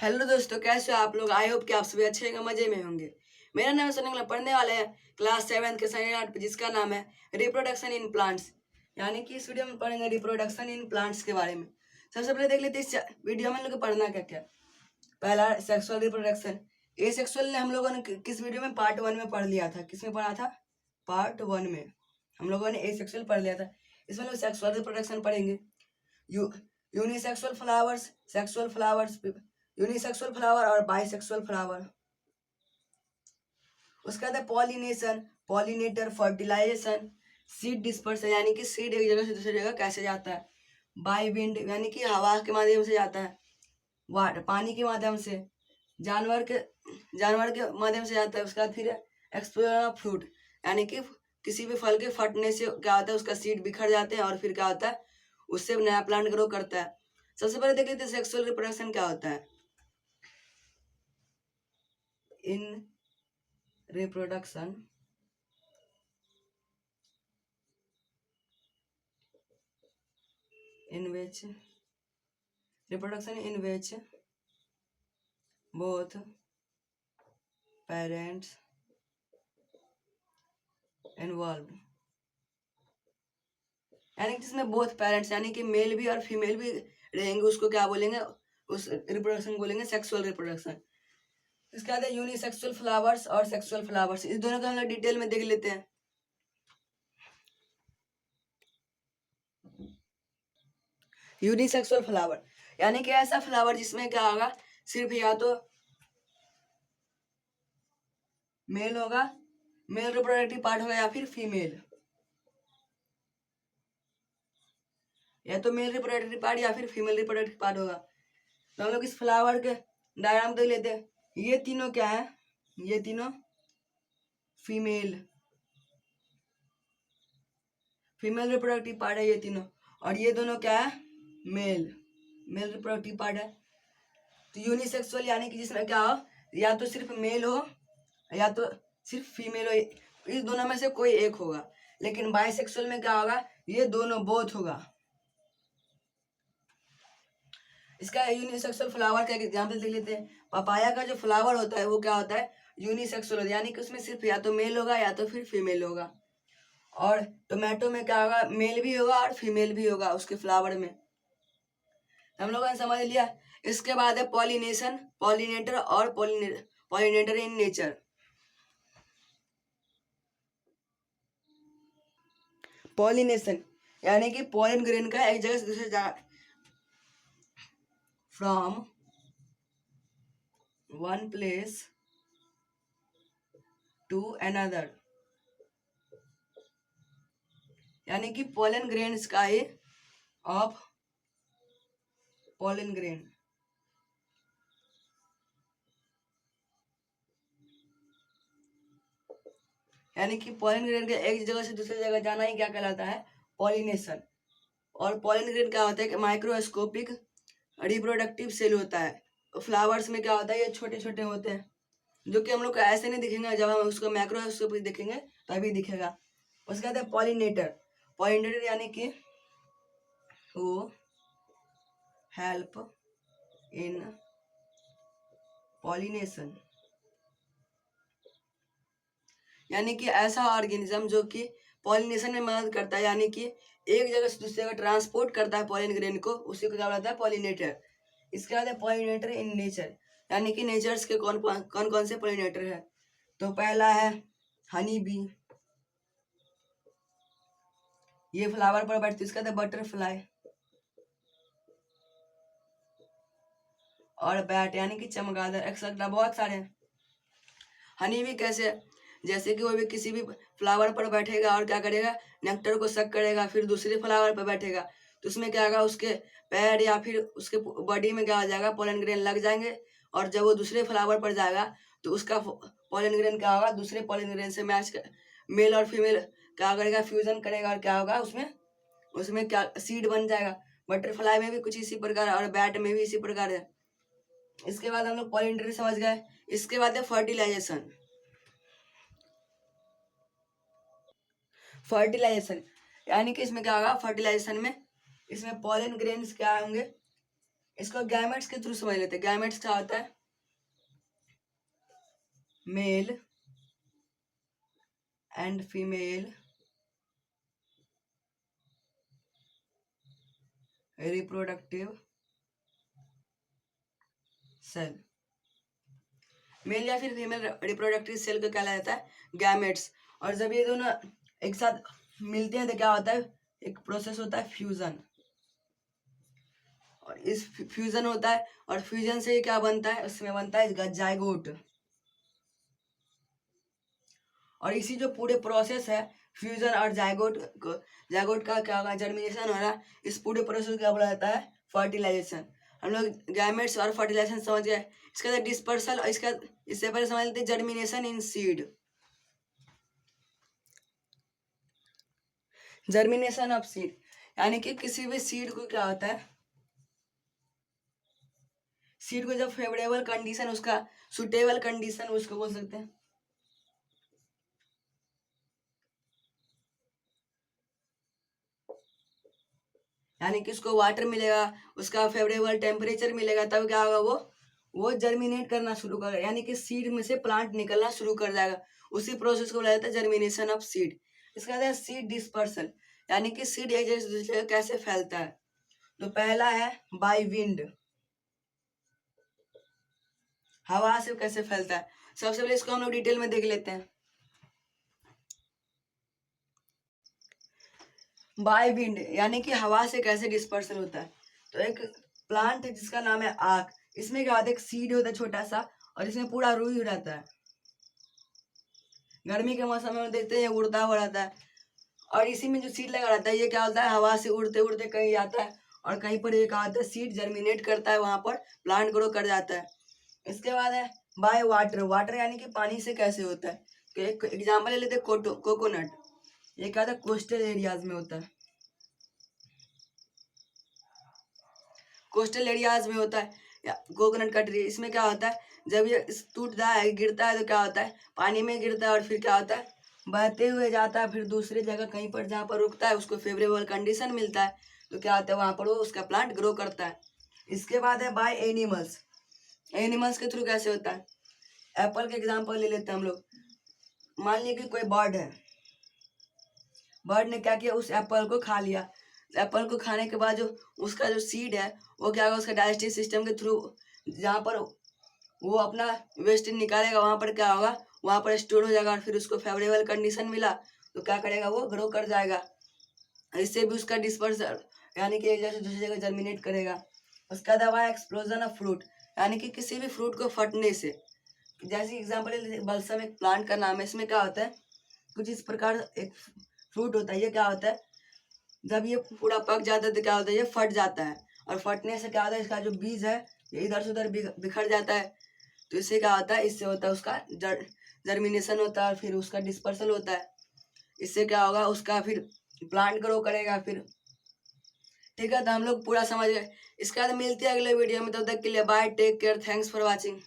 Hello दोस्तों, कैसे हो आप लोग। आई होप कि आप सभी अच्छे होंगे, मजे में होंगे। मेरा नाम है सनी, पढ़ने वाले हैं क्लास 7 के साइंस आर्ट, जिसका नाम है रिप्रोडक्शन इन प्लांट्स। यानी कि इस वीडियो में पढ़ेंगे रिप्रोडक्शन इन प्लांट्स के बारे में। सबसे पहले देख लेते हैं इस वीडियो में हम लोग को पढ़ना क्या क्या। पहला सेक्सुअल रिप्रोडक्शन। ए सेक्सुअल ने हम लोगों ने किस वीडियो में पार्ट 1 में पढ़ लिया था। किसमें पढ़ा था? पार्ट 1 में हम लोगों ने ए सेक्सुअल पढ़ लिया था। इसमें लोग सेक्सुअल रिप्रोडक्शन पढ़ेंगे। Unisexual flowers, sexual flowers, unisexual flower और बाइसेक्सुअल फ्लावर। उसके बाद pollination, pollinator, fertilisation, seed dispersion यानी कि सीड एक जगह से दूसरी जगह कैसे जाता है। बाय विंड यानी कि हवा के माध्यम से जाता है। वाटर पानी के माध्यम से। जानवर के माध्यम से जाता है। उसके बाद फिर एक्सपोजर ऑफ फ्रूट यानी कि किसी भी फल के फटने से क्या होता है, उसका सीड बिखर जाते हैं और फिर क्या होता है, उससे नया प्लांट ग्रो करता है। सबसे पहले देख लेते हैं सेक्सुअल रिप्रोडक्शन क्या होता है। इन reproduction in which both parents involved, यानी कि जिसमें बोथ पेरेंट्स यानी कि मेल भी और फीमेल भी रहेंगे, उसको क्या बोलेंगे, उस रिप्रोडक्शन बोलेंगे सेक्सुअल रिप्रोडक्शन। इसके बाद यूनिसेक्सुअल फ्लावर्स और सेक्सुअल फ्लावर्स, इस दोनों को हम लोग डिटेल में देख लेते हैं। यूनिसेक्सुअल फ्लावर यानी कि ऐसा फ्लावर जिसमें क्या होगा, सिर्फ या तो मेल होगा, मेल रिप्रोडक्टिव पार्ट होगा, या फिर फीमेल, या तो मेल रिप्रोडक्टिव पार्ट या फिर फीमेल रिप्रोडक्टिव पार्ट होगा। तो हम लोग इस फ्लावर के डायग्राम देख लेते हैं। ये तीनों क्या है, ये तीनों फीमेल रिप्रोडक्टिव पार्ट है ये तीनों, और ये दोनों क्या है, मेल रिप्रोडक्टिव पार्ट है। तो यूनिसेक्सुअल यानी कि जिसमें क्या हो, या तो सिर्फ मेल हो या तो सिर्फ फीमेल हो, इस दोनों में से कोई एक होगा। लेकिन बाइसेक्सुअल में क्या होगा, ये दोनों बोथ होगा। इसका यूनिसेक्सुअल फ्लावर का एग्जाम्पल देख लेते हैं। पपाया का जो फ्लावर होता है वो क्या होता है, यूनिसेक्सुअल होता है, यानी कि उसमें सिर्फ या तो मेल होगा या तो फिर फीमेल होगा। और टोमेटो में क्या होगा, मेल भी होगा और फीमेल भी होगा उसके फ्लावर में। हम लोगों ने समझ लिया। इसके बाद है पॉलिनेशन, पॉलिनेटर और पॉलिनेटर इन नेचर। पॉलिनेशन यानी कि पॉलन ग्रेन का एक जगह से दूसरे जगह, from one place to another, यानी कि पोलन ग्रेन्स का ही ऑफ पोलन ग्रेन, यानी कि पोलन ग्रेन के एक जगह से दूसरी जगह जाना ही क्या कहलाता है, पॉलिनेशन। और पोलन ग्रेन क्या होता है कि माइक्रोस्कोपिक रिप्रोडक्टिव सेल होता है। फ्लावर्स में क्या होता है, ये छोटे छोटे होते हैं, जो कि हम लोग को ऐसे नहीं दिखेंगे, जब हम उसको माइक्रोस्कोपिक देखेंगे तभी दिखेगा। उसके बाद है पॉलिनेटर, पॉलिनेटर यानी कि वो हेल्प इन पॉलिनेशन, यानी कि ऐसा ऑर्गेनिज्म जो कि पॉलिनेशन में मदद करता है, यानी कि एक जगह से दूसरी जगह ट्रांसपोर्ट करता है पॉलिन ग्रेन को, उसी को क्या बोलता है, पॉलिनेटर। इसके बाद है पॉलिनेटर इन नेचर, यानी कि नेचर्स के कौन कौन से पॉलिनेटर है। तो पहला है हनी बी, ये फ्लावर पर बैठती है। इसका है बटरफ्लाई और बैट यानी कि चमगादड़, एक्सेट्रा बहुत सारे हैं। हनी भी कैसे, जैसे कि वो भी किसी भी फ्लावर पर बैठेगा और क्या करेगा, नेक्टर को सक करेगा, फिर दूसरे फ्लावर पर बैठेगा, तो उसमें क्या होगा, उसके पैर या फिर उसके बॉडी में क्या आ जाएगा, पोलन ग्रेन लग जाएंगे। और जब वो दूसरे फ्लावर पर जाएगा तो उसका पोलन ग्रेन क्या होगा, दूसरे पोलन ग्रेन से मैच मेल और फीमेल क्या करेगा, फ्यूजन करेगा, और क्या होगा, उसमें उसमें क्या सीड बन जाएगा। बटरफ्लाई में भी कुछ इसी प्रकार और बैट में भी इसी प्रकार है। इसके बाद हम लोग पॉलिनेटर समझ गए। इसके बाद है फर्टिलाइजेशन। यानी कि इसमें क्या होगा, फर्टिलाइजेशन में इसमें पॉलन ग्रेन्स क्या होंगे, इसको गैमेट्स के थ्रू समझ लेते हैं। गैमेट्स क्या होता है? Male and female reproductive cell. Male या फिर फीमेल रिप्रोडक्टिव सेल को कहलाया जाता है गैमेट्स। और जब ये दोनों एक साथ मिलते हैं तो क्या होता है? एक प्रोसेस होता है फ्यूजन। और इस फ्यूजन होता है, और फ्यूजन से क्या बनता है? उसमें बनता है जाइगोट। और इसी जो पूरे प्रोसेस है फ्यूजन और जाइगोट का क्या होगा? जर्मिनेशन हो रहा है। इस पूरे प्रोसेस को क्या बोला जाता है? फर्टिलाइजेशन। हम लोग गैमेट्स और फर्टिलाइजेशन समझ गए। इसके बाद डिस्पर्सल, और इसका इससे पहले समझ लेते हैं germination in seed. Germination of seed यानी कि किसी भी सीड को क्या होता है? सीड को जब फेवरेबल कंडीशन, उसका सुटेबल कंडीशन, उसको बोल सकते हैं। यानी कि उसको वाटर मिलेगा, उसका फेवरेबल टेम्परेचर मिलेगा, तब क्या होगा? वो जर्मिनेट करना शुरू करेगा, यानी कि सीड में से प्लांट निकलना शुरू कर जाएगा। उसी प्रोसेस को बोला जाता है जर्मिनेशन ऑफ सीड। इसका बाद है सीड डिस्पर्सल, यानी कि सीड एक जगह से दूसरी जगह कैसे फैलता है। तो पहला है बाय विंड, हवा से कैसे फैलता है। सबसे पहले इसको हम लोग डिटेल में देख लेते हैं। बाय विंड यानी कि हवा से कैसे डिस्पर्सल होता है। तो एक प्लांट है जिसका नाम है आक, इसमें क्या होता है? एक सीड होता है छोटा सा, और इसमें पूरा रुई रहता है। गर्मी के मौसम में देखते हैं उड़ता हुआ रहता है। और इसी में जो सीड लगा रहता है ये क्या होता है? हवा से उड़ते उड़ते कहीं जाता है, और कहीं पर ये क्या होता है? सीड जर्मिनेट करता है, वहां पर प्लांट ग्रो कर जाता है। इसके बाद है बाय वाटर। वाटर यानी कि पानी से कैसे होता है। तो एक एग्जाम्पल ले लेते हैं कोकोनट। ये क्या होता है? कोस्टल एरियाज में होता है। कोस्टल एरियाज में होता है कोकोनट का ट्री। इसमें क्या होता है? जब ये टूटता है, गिरता है, तो क्या होता है? पानी में गिरता है, और फिर क्या होता है? बहते हुए जाता है, फिर दूसरी जगह कहीं पर जहाँ पर रुकता है उसको फेवरेबल कंडीशन मिलता है, तो क्या होता है? वहां पर वो उसका प्लांट ग्रो करता है। इसके बाद है बाय एनिमल्स। एनिमल्स के थ्रू कैसे होता है? एप्पल के एग्जाम्पल ले लेते हैं हम लोग। मान लीजिए कि कोई बर्ड है, बर्ड ने क्या किया? उस एप्पल को खा लिया। एप्पल को खाने के बाद जो उसका जो सीड है वो क्या होगा? उसका डाइजेस्टिव सिस्टम के थ्रू जहाँ पर वो अपना वेस्ट निकालेगा, वहां पर क्या होगा? वहां पर स्टोर हो जाएगा, और फिर उसको फेवरेबल कंडीशन मिला तो क्या करेगा? वो ग्रो कर जाएगा। इससे भी उसका डिस्पर्सल यानी कि एक जगह से दूसरी जगह जर्मिनेट करेगा। उसका दवा एक्सप्लोजन ऑफ फ्रूट, यानी कि किसी भी फ्रूट को फटने से। जैसे एग्जाम्पल बल्सम एक प्लांट का नाम है। इसमें क्या होता है? कुछ इस प्रकार एक फ्रूट होता है। ये क्या होता है? जब ये पूरा पक जाता है तो क्या होता है? ये फट जाता है, और फटने से क्या होता है? इसका जो बीज है ये इधर से उधर बिखर जाता है। तो इससे क्या होता है? इससे होता है उसका जर्मिनेशन होता है, और फिर उसका डिस्पर्सल होता है। इससे क्या होगा? उसका फिर प्लांट ग्रो करेगा फिर। ठीक है, तो हम लोग पूरा समझ गए। इसके बाद मिलते हैं अगले वीडियो में। तब तक के लिए bye, take care, thanks for watching.